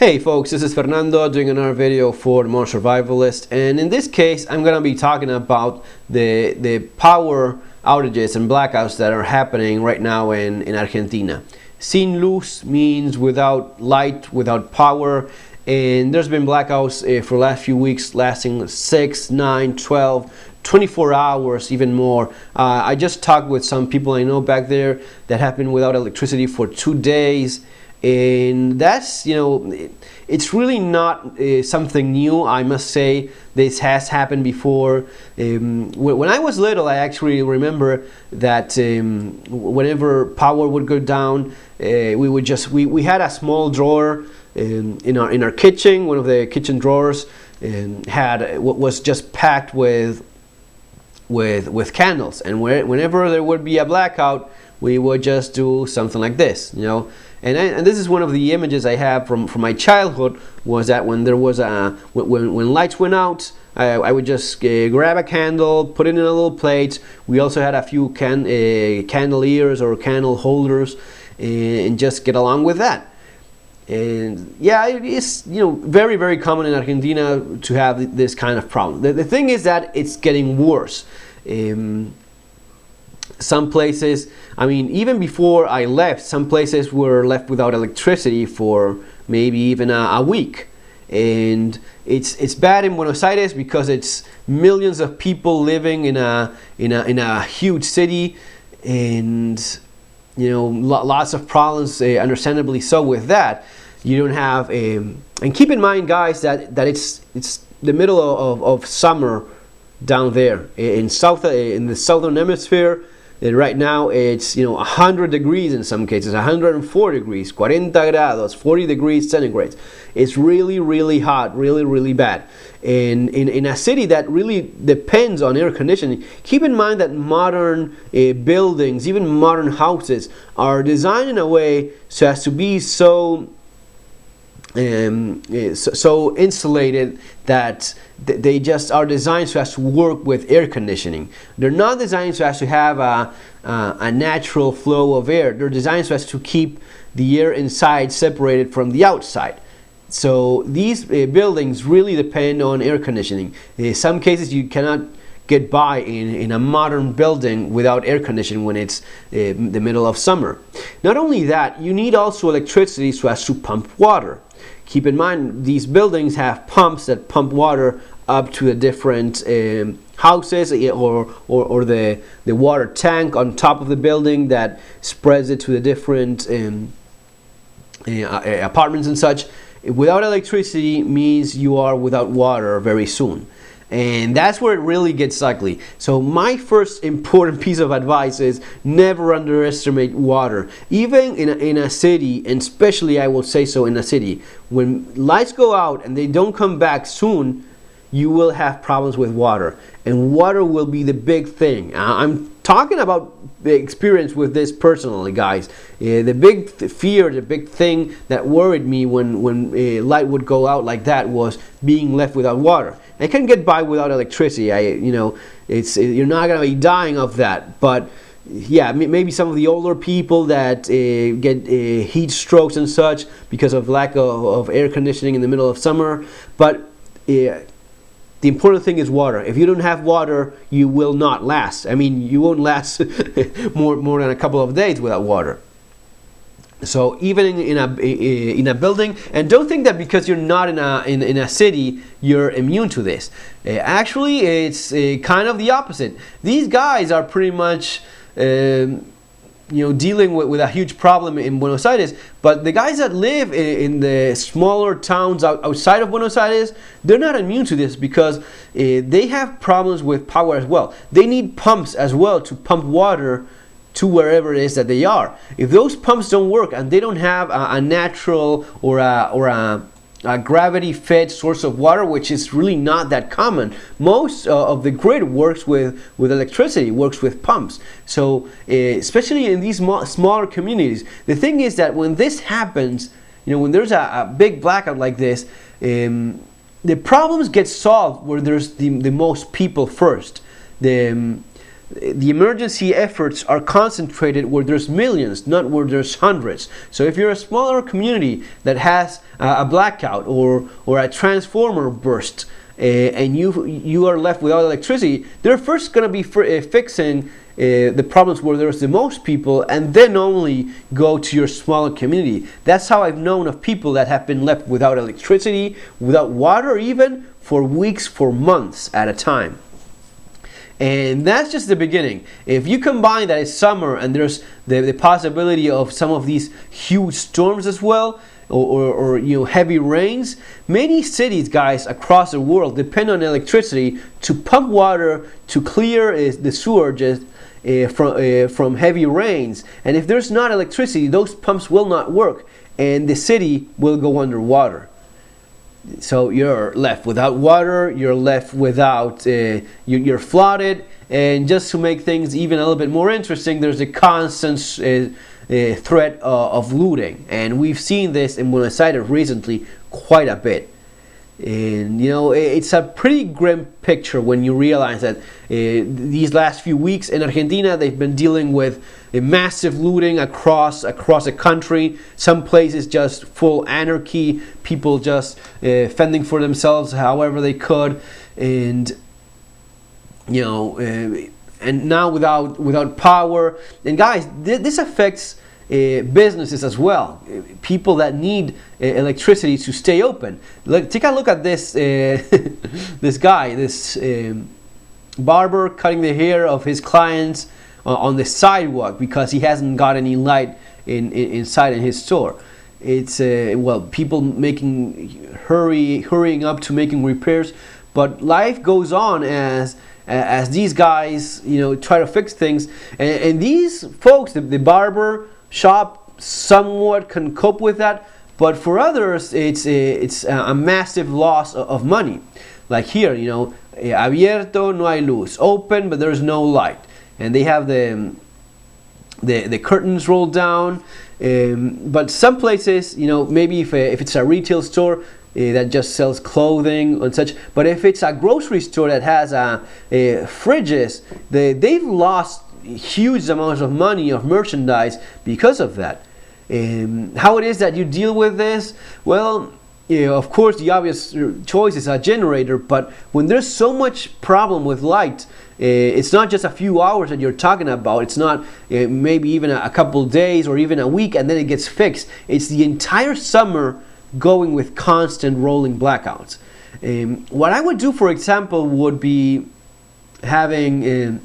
Hey folks, this is Fernando doing another video for the Modern Survivalist, and in this case I'm going to be talking about the power outages and blackouts that are happening right now in Argentina. Sin luz means without light, without power, and there's been blackouts for the last few weeks lasting 6, 9, 12, 24 hours, even more. I just talked with some people I know back there that have been without electricity for 2 days. And that's, it's really not something new. I must say this has happened before. When I was little, I actually remember that whenever power would go down, we had a small drawer in our kitchen. One of the kitchen drawers was just packed with candles, and whenever there would be a blackout, we would just do something like this, And this is one of the images I have from my childhood, was that when there was when lights went out, I would just grab a candle, put it in a little plate. We also had a few candeliers or candle holders, and just get along with that. And yeah, it is very, very common in Argentina to have this kind of problem. The thing is that it's getting worse. Some places, even before I left, some places were left without electricity for maybe even a week. And it's bad in Buenos Aires because it's millions of people living in a huge city, and lots of problems, understandably so, with that. You don't have and keep in mind, guys, that it's the middle of summer down there in the southern hemisphere. Right now it's 100 degrees in some cases, 104 degrees, 40 grados, 40 degrees centigrade. It's really, really hot, really, really bad. And in a city that really depends on air conditioning, keep in mind that modern buildings, even modern houses, are designed in a way so as to be so insulated that they just are designed so as to work with air conditioning. They're not designed so as to have a natural flow of air. They're designed so as to keep the air inside separated from the outside. So these buildings really depend on air conditioning. In some cases you cannot get by in a modern building without air conditioning when it's the middle of summer. Not only that, you need also electricity so as to pump water. Keep in mind, these buildings have pumps that pump water up to the different houses, or the water tank on top of the building that spreads it to the different apartments and such. Without electricity means you are without water very soon. And that's where it really gets ugly. So my first important piece of advice is never underestimate water. Even in a city, and especially I will say so in a city, when lights go out and they don't come back soon, you will have problems with water. And water will be the big thing. I'm talking about the experience with this personally, guys. The big fear, the big thing that worried me when light would go out like that was being left without water. I can get by without electricity. You're not gonna be dying of that. But yeah, maybe some of the older people that get heat strokes and such because of lack of air conditioning in the middle of summer. But the important thing is water. If you don't have water, you will not last. You won't last more than a couple of days without water. So even in a building, and don't think that because you're not in a city, you're immune to this. Actually, it's kind of the opposite. These guys are pretty much dealing with a huge problem in Buenos Aires, but the guys that live in the smaller towns outside of Buenos Aires, they're not immune to this because they have problems with power as well. They need pumps as well to pump water to wherever it is that they are. If those pumps don't work and they don't have a natural or a gravity-fed source of water, which is really not that common. Most of the grid works with electricity, works with pumps. So especially in these smaller communities, the thing is that when this happens, when there's a big blackout like this, the problems get solved where there's the most people first. the emergency efforts are concentrated where there's millions, not where there's hundreds. So if you're a smaller community that has a blackout or a transformer burst, and you are left without electricity, they're first going to be fixing the problems where there's the most people, and then only go to your smaller community. That's how I've known of people that have been left without electricity, without water, even for weeks, for months at a time. And that's just the beginning. If you combine that it's summer and there's the possibility of some of these huge storms as well, or heavy rains, many cities, guys, across the world depend on electricity to pump water to clear the sewers from heavy rains. And if there's not electricity, those pumps will not work, and the city will go underwater. So you're left without water, you're left without, you're flooded, and just to make things even a little bit more interesting, there's a constant threat of looting. And we've seen this in Buenos Aires recently quite a bit. And it's a pretty grim picture when you realize that these last few weeks in Argentina, they've been dealing with a massive looting across the country. Some places just full anarchy, people just fending for themselves however they could, and and now without power. And guys, this affects businesses as well, people that need electricity to stay open. Take a look at this this guy, this barber cutting the hair of his clients on the sidewalk because he hasn't got any light inside in his store. It's people hurrying up to making repairs, but life goes on as these guys try to fix things, and these folks, the barber shop, somewhat can cope with that, but for others it's a massive loss of money. Like here, abierto no hay luz, open but there's no light, and they have the curtains rolled down. But some places, maybe if it's a retail store that just sells clothing and such, but if it's a grocery store that has fridges, they've lost huge amounts of money of merchandise because of that. How it is that you deal with this? Well, of course the obvious choice is a generator, but when there's so much problem with light, it's not just a few hours that you're talking about. It's not maybe even a couple days or even a week and then it gets fixed. It's the entire summer going with constant rolling blackouts. What I would do, for example, would be having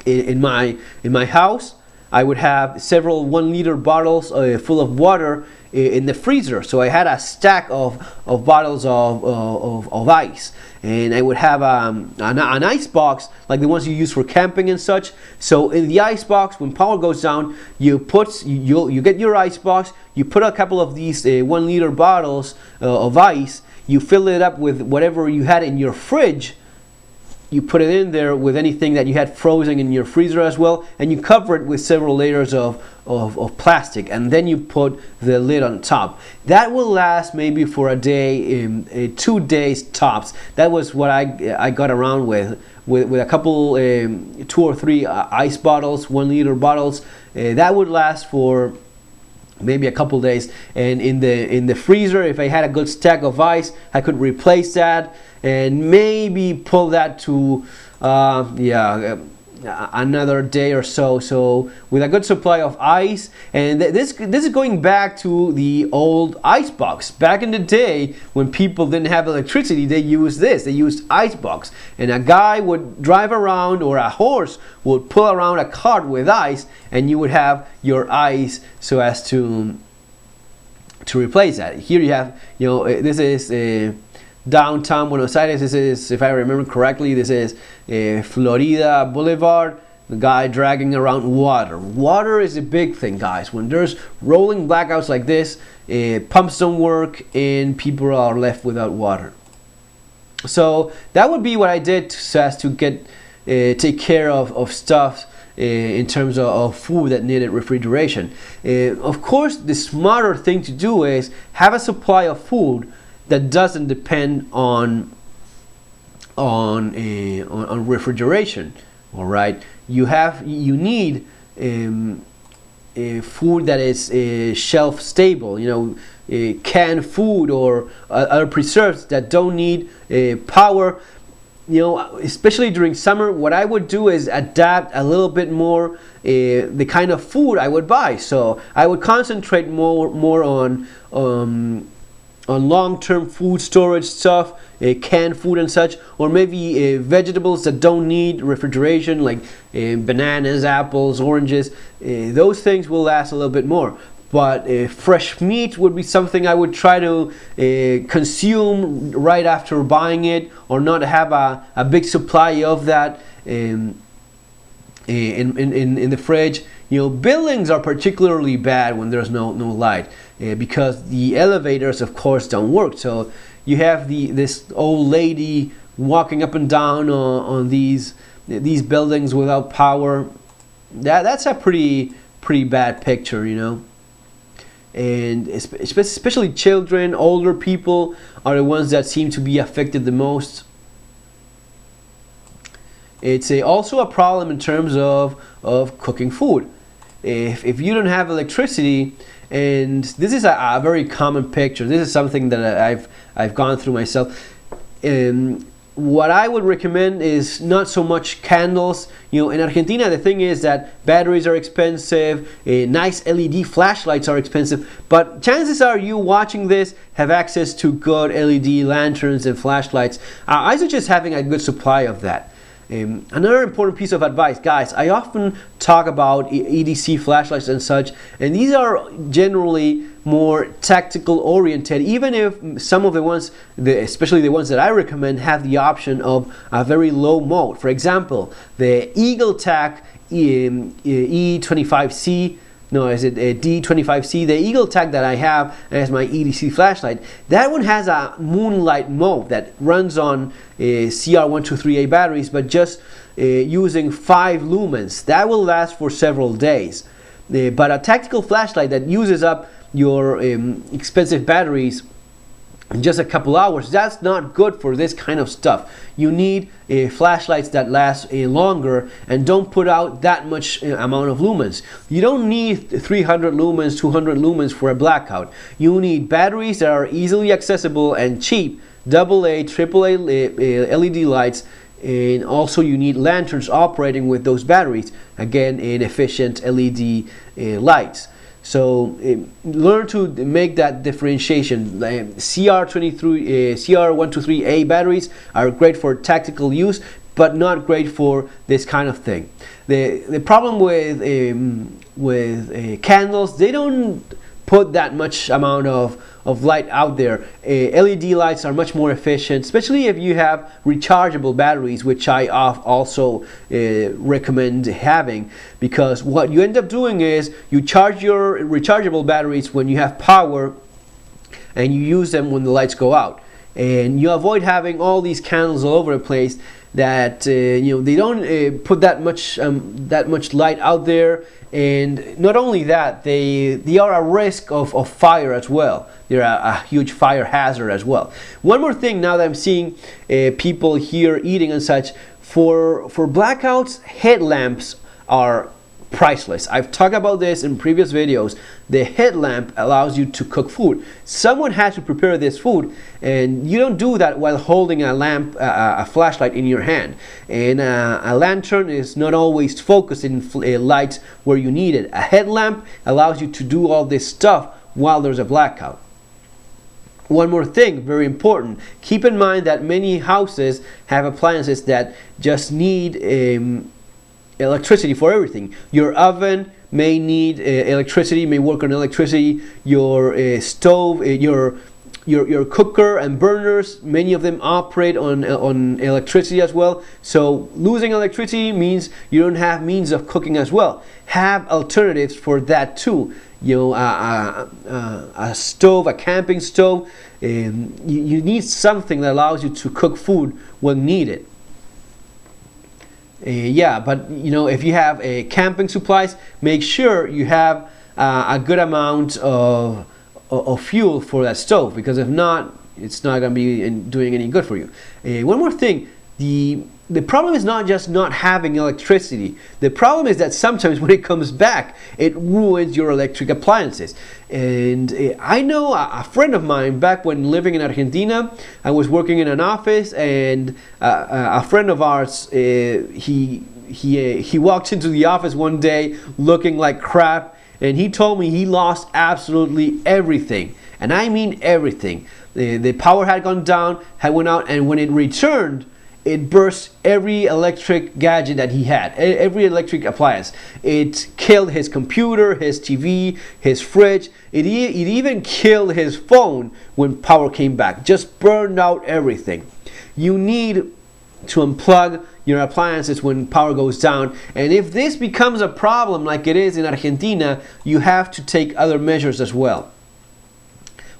in my house, I would have several 1-liter bottles full of water in the freezer. So I had a stack of bottles of ice, and I would have an ice box like the ones you use for camping and such. So in the ice box, when power goes down, you get your ice box, you put a couple of these 1-liter bottles of ice, you fill it up with whatever you had in your fridge. You put it in there with anything that you had frozen in your freezer as well, and you cover it with several layers of plastic, and then you put the lid on top. That will last maybe for a day, 2 days tops. That was what I got around with a couple, 2 or 3 ice bottles, 1-liter bottles. That would last for maybe a couple days. And in the freezer, if I had a good stack of ice, I could replace that and maybe pull that to another day or so. So with a good supply of ice, and this is going back to the old ice box. Back in the day when people didn't have electricity, they used this. They used ice box, and a guy would drive around, or a horse would pull around a cart with ice, and you would have your ice so as to replace that. Here you have, this is downtown Buenos Aires. This is, if I remember correctly, this is Florida Boulevard. The guy dragging around water. Water is a big thing, guys. When there's rolling blackouts like this, pumps don't work and people are left without water. So that would be what I did so as to take care of stuff in terms of food that needed refrigeration. Of course, the smarter thing to do is have a supply of food that doesn't depend on refrigeration. All right, you need food that is shelf stable. Canned food or other preserves that don't need power. Especially during summer, what I would do is adapt a little bit more the kind of food I would buy. So I would concentrate more on long-term food storage stuff, canned food and such, or maybe vegetables that don't need refrigeration, like bananas, apples, oranges. Those things will last a little bit more. But fresh meat would be something I would try to consume right after buying it, or not have a big supply of that in the fridge. Buildings are particularly bad when there's no light, because the elevators, of course, don't work. So you have this old lady walking up and down on these buildings without power. That's a pretty bad picture, And especially children, older people are the ones that seem to be affected the most. It's also a problem in terms of cooking food. If you don't have electricity, and this is a very common picture. This is something that I've gone through myself. What I would recommend is not so much candles. In Argentina, the thing is that batteries are expensive, nice LED flashlights are expensive, but chances are you watching this have access to good LED lanterns and flashlights. I suggest having a good supply of that. Another important piece of advice, guys, I often talk about EDC flashlights and such, and these are generally more tactical oriented, even if some of the ones, especially the ones that I recommend, have the option of a very low mode. For example, the Eagle Tac E25C, no, is it a D25C? The Eagle Tac that I have as my EDC flashlight, that one has a moonlight mode that runs on CR123A batteries, but just using 5 lumens. That will last for several days. But a tactical flashlight that uses up your expensive batteries in just a couple hours, that's not good for this kind of stuff. You need flashlights that last longer and don't put out that much amount of lumens. You don't need 300 lumens, 200 lumens for a blackout. You need batteries that are easily accessible and cheap, AA, AAA LED lights, and also you need lanterns operating with those batteries, again in efficient LED lights. So learn to make that differentiation. CR123A batteries are great for tactical use, but not great for this kind of thing. The problem with candles, they don't put that much amount of light out there. LED lights are much more efficient, especially if you have rechargeable batteries, which I also recommend having, because what you end up doing is you charge your rechargeable batteries when you have power and you use them when the lights go out, and you avoid having all these candles all over the place that they don't put that much light out there. And not only that, they are a risk of fire as well. They're a huge fire hazard as well. One more thing, now that I'm seeing people here eating and such, for blackouts, headlamps are priceless. I've talked about this in previous videos. The headlamp allows you to cook food. Someone has to prepare this food, and you don't do that while holding a lamp, a flashlight in your hand. And a lantern is not always focusing lights where you need it. A headlamp allows you to do all this stuff while there's a blackout. One more thing, very important. Keep in mind that many houses have appliances that just need electricity for everything. Your oven may need electricity, may work on electricity. Your stove, your cooker and burners, many of them operate on electricity as well. So losing electricity means you don't have means of cooking as well. Have alternatives for that too. A stove, a camping stove. You need something that allows you to cook food when needed. But if you have camping supplies, make sure you have a good amount of fuel for that stove, because if not, it's not going to be doing any good for you. One more thing, The problem is not just not having electricity. The problem is that sometimes when it comes back, it ruins your electric appliances. And I know a friend of mine, back when living in Argentina, I was working in an office, and a friend of ours, he walked into the office one day looking like crap, and he told me he lost absolutely everything. And I mean everything. The power had gone down, had went out, and when it returned, it burst every electric gadget that he had, every electric appliance. It killed his computer, his TV, his fridge. It even killed his phone when power came back. Just burned out everything. You need to unplug your appliances when power goes down. And if this becomes a problem like it is in Argentina, you have to take other measures as well.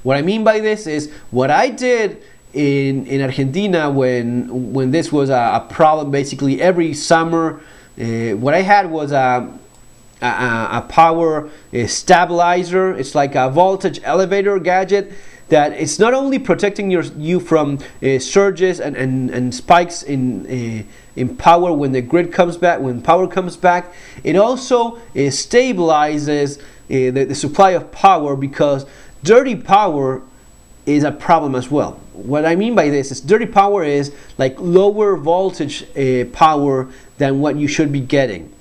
What I mean by this is, what I did in Argentina when this was a problem, basically every summer, what I had was a power stabilizer. It's like a voltage elevator gadget that it's not only protecting you from surges and spikes in power when the grid comes back, when power comes back. It also stabilizes the supply of power, because dirty power is a problem as well. What I mean by this is, dirty power is like lower voltage power than what you should be getting.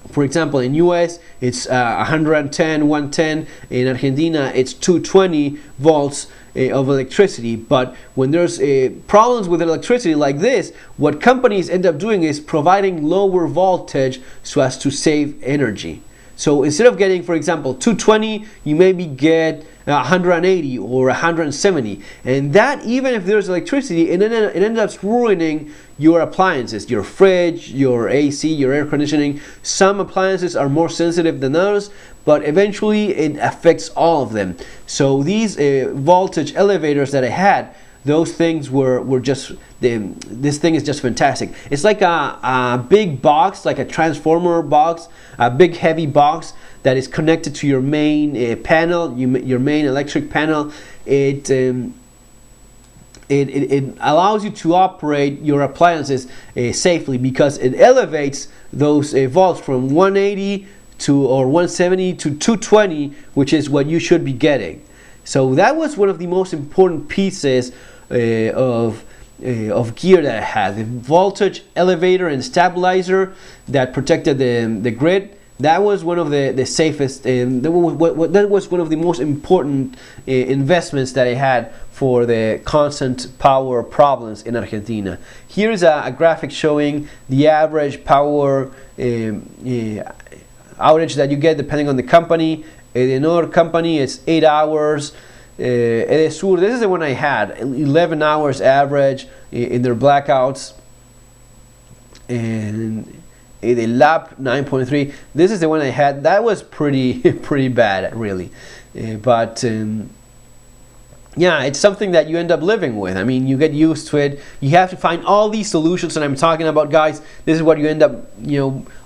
For example, in US it's 110, 110. In Argentina it's 220 volts of electricity. But when there's problems with electricity like this, what companies end up doing is providing lower voltage so as to save energy. So instead of getting, for example, 220, you maybe get 180 or 170, and that, even if there's electricity, it ends up ruining your appliances, your fridge, your AC, your air conditioning. Some appliances are more sensitive than others, but eventually it affects all of them. So these voltage elevators that I had, those things were just, this thing is just fantastic. It's like a big box, like a transformer box, a big heavy box that is connected to your main panel, your main electric panel. It allows you to operate your appliances safely, because it elevates those volts from 180 or 170 to 220, which is what you should be getting. So that was one of the most important pieces of gear that I had. The voltage elevator and stabilizer that protected the grid. That was one of the safest, and that was one of the most important investments that I had for the constant power problems in Argentina. Here is a graphic showing the average power outage that you get depending on the company. Another company is 8 hours. Edesur, this is the one I had, 11 hours average in their blackouts. And the lap 9.3, this is the one I had. That was pretty bad, really. But yeah, it's something that you end up living with. I mean, you get used to it. You have to find all these solutions that I'm talking about, guys. This is what you end up,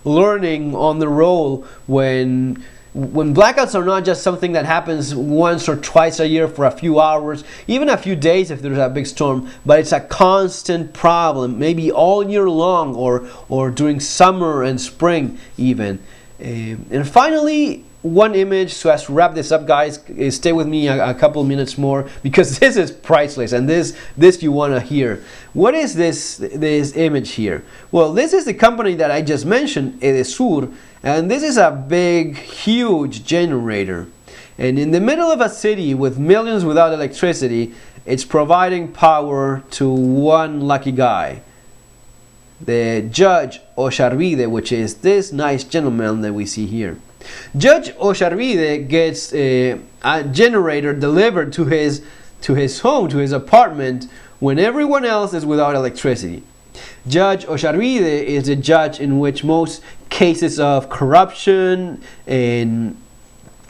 learning on the roll when blackouts are not just something that happens once or twice a year for a few hours, even a few days if there's a big storm, but it's a constant problem, maybe all year long, or during summer and spring even. And finally, one image, so as to wrap this up, guys, stay with me a couple minutes more, because this is priceless, and this you want to hear. What is this image here? Well, this is the company that I just mentioned, Edesur, and this is a big, huge generator. And in the middle of a city with millions without electricity, it's providing power to one lucky guy, the Judge Ollarvide, which is this nice gentleman that we see here. Judge Ollarvide gets a generator delivered to his home, to his apartment, when everyone else is without electricity. Judge Ollarvide is a judge in which most cases of corruption and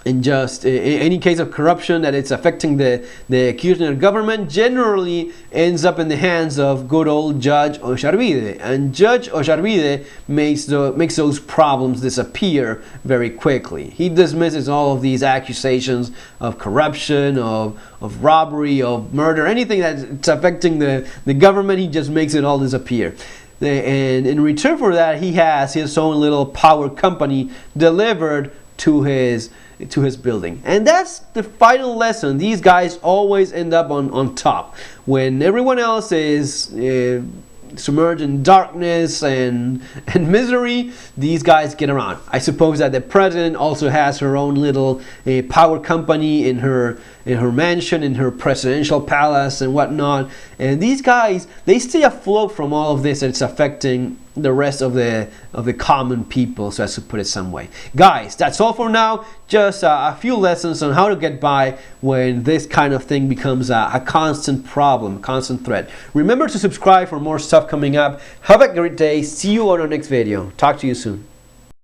and just any case of corruption that it's affecting the Kirchner government generally ends up in the hands of good old Judge Ollarvide, and Judge Ollarvide makes those problems disappear very quickly. He dismisses all of these accusations of corruption, of robbery, of murder, anything that's affecting the government. He just makes it all disappear. And in return for that, he has his own little power company delivered to his building. And that's the final lesson. These guys always end up on top. When everyone else is submerged in darkness and misery, these guys get around. I suppose that the president also has her own little power company in her mansion, in her presidential palace and whatnot. And these guys, they stay afloat from all of this, and it's affecting the rest of the common people, so as to put it some way. Guys, that's all for now. Just a few lessons on how to get by when this kind of thing becomes a constant problem, constant threat. Remember to subscribe for more stuff coming up. Have a great day. See you on our next video. Talk to you soon.